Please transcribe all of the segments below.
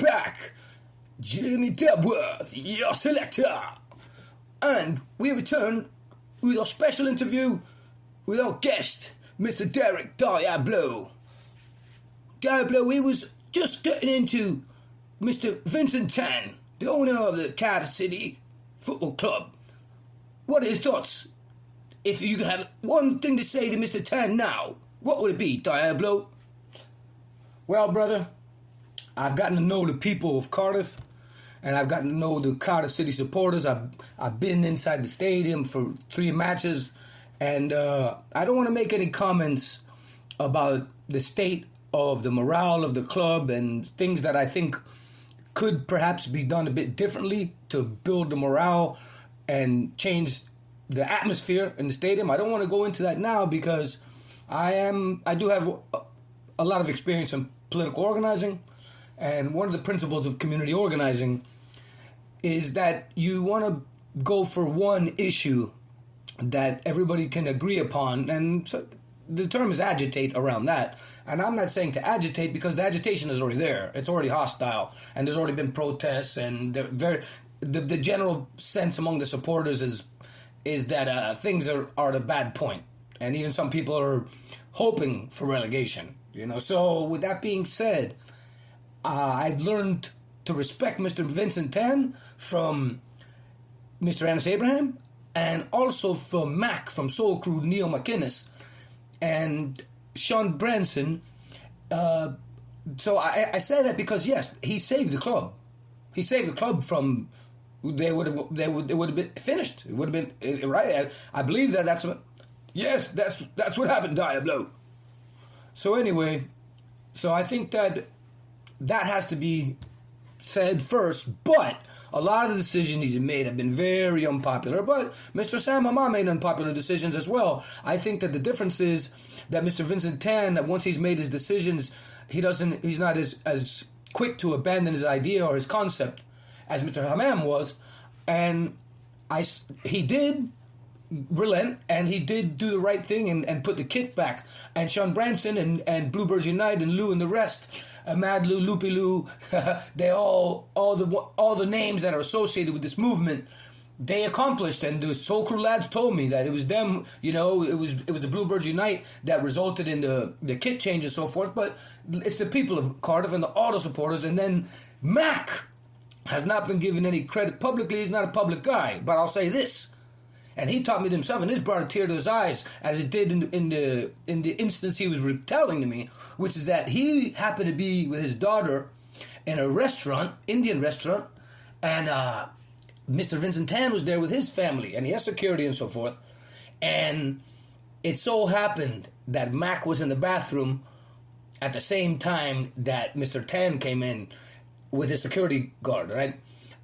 back. Jimmy Debworth, your selector. And we return with our special interview with our guest, Mr. Derek Diablo. Diablo, we was just getting into Mr. Vincent, the owner of the Cardiff City Football Club. What are your thoughts? If you could have one thing to say to Mr. Tan now, what would it be, Diablo? Well, brother, I've gotten to know the people of Cardiff, and I've gotten to know the Cardiff City supporters. I've been inside the stadium for 3 matches, and I don't want to make any comments about the state of the morale of the club and things that I think could perhaps be done a bit differently to build the morale and change the atmosphere in the stadium. I don't want to go into that now because I do have a lot of experience in political organizing, and one of the principles of community organizing is that you want to go for one issue that everybody can agree upon, and so the term is agitate around that. And I'm not saying to agitate because the agitation is already there. It's already hostile, and there's already been protests, and the general sense among the supporters is that things are at a bad point, and even some people are hoping for relegation. So with that being said, I've learned to respect Mr. Vincent Tan from Mr. Anas Abraham, and also from Mac from Soul Crew, Neil McInnes, and Sean Branson. So I say that because yes, he saved the club. He saved the club from it would have been finished. It would have been right. I believe that's what happened, Diablo. So anyway, so I think that has to be said first, but a lot of the decisions he's made have been very unpopular, but Mr. Sam Amar made unpopular decisions as well. I think that the difference is that Mr. Vincent Tan, that once he's made his decisions, he's not as quick to abandon his idea or his concept as Mr. Hammam was, and he did relent, and he did do the right thing and put the kit back. And Sean Branson and Bluebirds Unite and Lou and the rest, Mad Lou, Loopy Lou, they all the names that are associated with this movement, they accomplished. And the Soul Crew lads told me that it was them, it was the Bluebirds Unite that resulted in the kit change and so forth. But it's the people of Cardiff and the auto supporters. And then Mac has not been given any credit publicly. He's not a public guy, but I'll say this. And he taught me to himself, and this brought a tear to his eyes, as it did in the instance he was retelling to me, which is that he happened to be with his daughter in a restaurant, Indian restaurant, and Mr. Vincent Tan was there with his family, and he has security and so forth. And it so happened that Mac was in the bathroom at the same time that Mr. Tan came in with his security guard, right?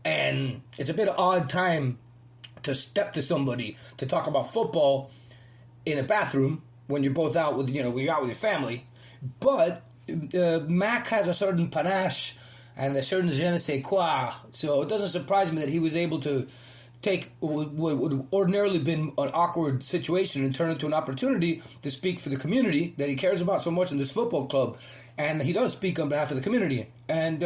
And it's a bit of odd time to step to somebody to talk about football in a bathroom when you're both out with, when you're out with your family. But Mac has a certain panache and a certain je ne sais quoi. So it doesn't surprise me that he was able to take what would ordinarily been an awkward situation and turn it into an opportunity to speak for the community that he cares about so much in this football club. And he does speak on behalf of the community. And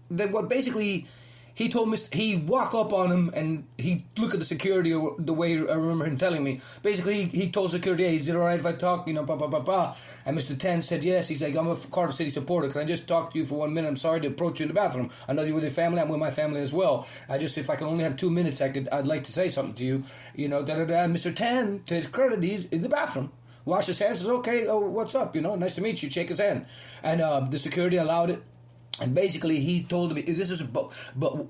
then what basically he told me, he walk up on him and he look at the security the way I remember him telling me. Basically, he told security, hey, is it all right if I talk? And Mr. Tan said yes. He's like, I'm a Cardiff City supporter. Can I just talk to you for 1 minute? I'm sorry to approach you in the bathroom. I know you're with your family. I'm with my family as well. If I can only have 2 minutes, I'd like to say something to you. Mr. Tan, to his credit, he's in the bathroom. Wash his hands, says, okay, oh, what's up? Nice to meet you. Shake his hand. And the security allowed it. And basically, he told me this is, but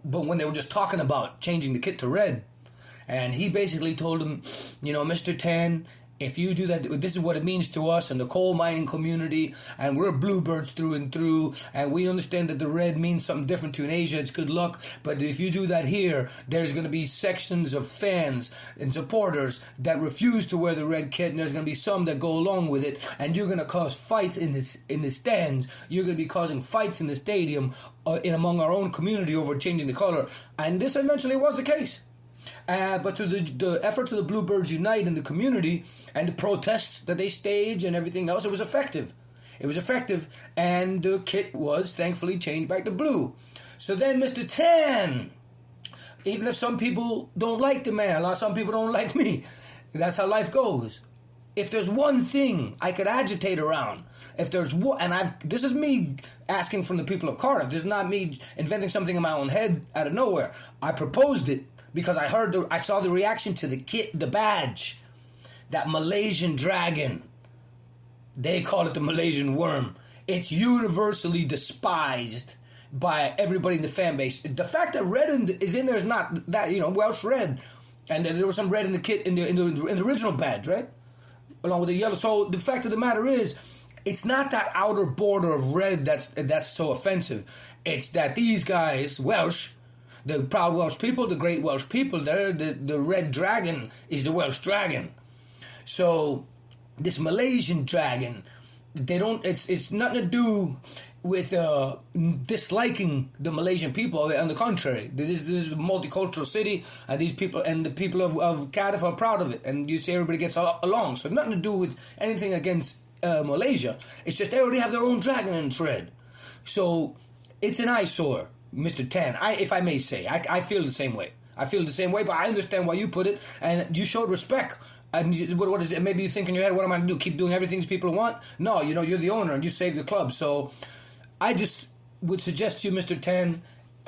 when they were just talking about changing the kit to red, and he basically told him, Mr. Tan, if you do that, this is what it means to us and the coal mining community, and we're bluebirds through and through, and we understand that the red means something different to in Asia. It's good luck, but if you do that here, there's going to be sections of fans and supporters that refuse to wear the red kit, and there's going to be some that go along with it, and you're going to cause fights in the stands. You're going to be causing fights in the stadium among our own community over changing the color, and this eventually was the case. But through the efforts of the Bluebirds Unite in the community and the protests that they stage and everything else, it was effective. It was effective, and the kit was thankfully changed back to blue. So then Mr. Tan, even if some people don't like the man, a lot of some people don't like me, that's how life goes. If there's one thing I could agitate around, if there's one, and this is me asking from the people of Cardiff. This is not me inventing something in my own head out of nowhere. I proposed it because I saw the reaction to the kit, the badge, that Malaysian dragon. They call it the Malaysian worm. It's universally despised by everybody in the fan base. The fact that red is in there is not that, Welsh red, and there was some red in the kit in the original badge, right? Along with the yellow. So the fact of the matter is, it's not that outer border of red that's so offensive. It's that these guys, Welsh, the proud Welsh people, the great Welsh people, the red dragon is the Welsh dragon. So this Malaysian dragon, it's nothing to do with disliking the Malaysian people. On the contrary, this is a multicultural city, and these people and the people of Cardiff are proud of it, and you see everybody gets along. So nothing to do with anything against Malaysia. It's just they already have their own dragon in thread. So it's an eyesore, Mr. Tan. If I may say, I feel the same way. But I understand why you put it, and you showed respect. And what is it? Maybe you think in your head, what am I going to do? Keep doing everything these people want? No, you're the owner and you save the club. So I just would suggest to you, Mr. Tan,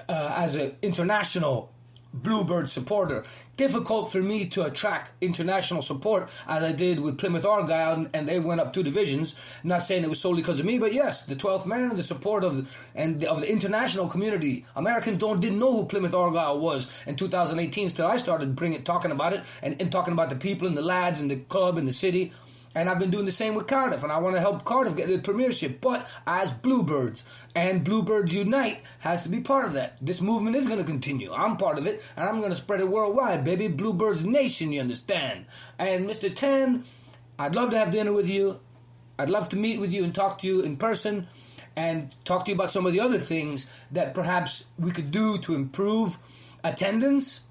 as an international Bluebird supporter, difficult for me to attract international support as I did with Plymouth Argyle, and they went up 2 divisions. I'm not saying it was solely because of me, but yes, the 12th man and the support of the international community. Americans didn't know who Plymouth Argyle was in 2018 until I started talking about it and talking about the people and the lads and the club and the city. And I've been doing the same with Cardiff, and I want to help Cardiff get the premiership. But as Bluebirds, and Bluebirds Unite has to be part of that. This movement is going to continue. I'm part of it, and I'm going to spread it worldwide, baby. Bluebirds Nation, you understand? And Mr. Tan, I'd love to have dinner with you. I'd love to meet with you and talk to you in person and talk to you about some of the other things that perhaps we could do to improve attendance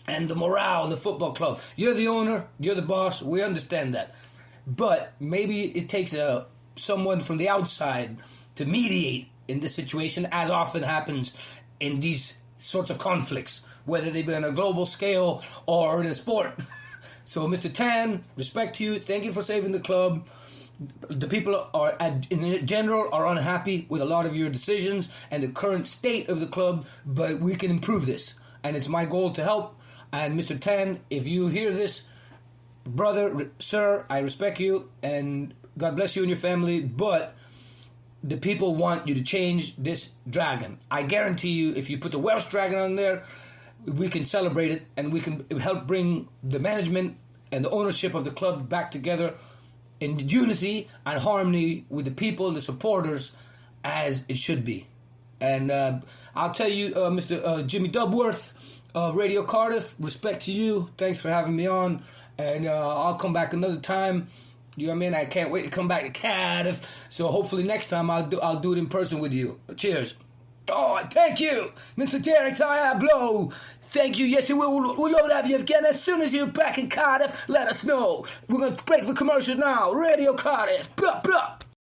and the morale in the football club. You're the owner. You're the boss. We understand that. But maybe it takes someone from the outside to mediate in this situation, as often happens in these sorts of conflicts, whether they be on a global scale or in a sport. So, Mr. Tan, respect to you. Thank you for saving the club. The people in general are unhappy with a lot of your decisions and the current state of the club, but we can improve this. And it's my goal to help. And Mr. Tan, if you hear this, brother, sir, I respect you, and God bless you and your family, but the people want you to change this dragon. I guarantee you, if you put the Welsh dragon on there, we can celebrate it, and we can help bring the management and the ownership of the club back together in unity and harmony with the people and the supporters as it should be. And I'll tell you, Mr. Jimmy Dubworth of Radio Cardiff, respect to you. Thanks for having me on. And I'll come back another time. You know what I mean? I can't wait to come back to Cardiff. So hopefully next time I'll do it in person with you. Cheers. Oh, thank you, Mr. Derek Diablo. Thank you. Yes, we'll love to have you again. As soon as you're back in Cardiff, let us know. We're going to break the commercial now. Radio Cardiff. Blah, blah.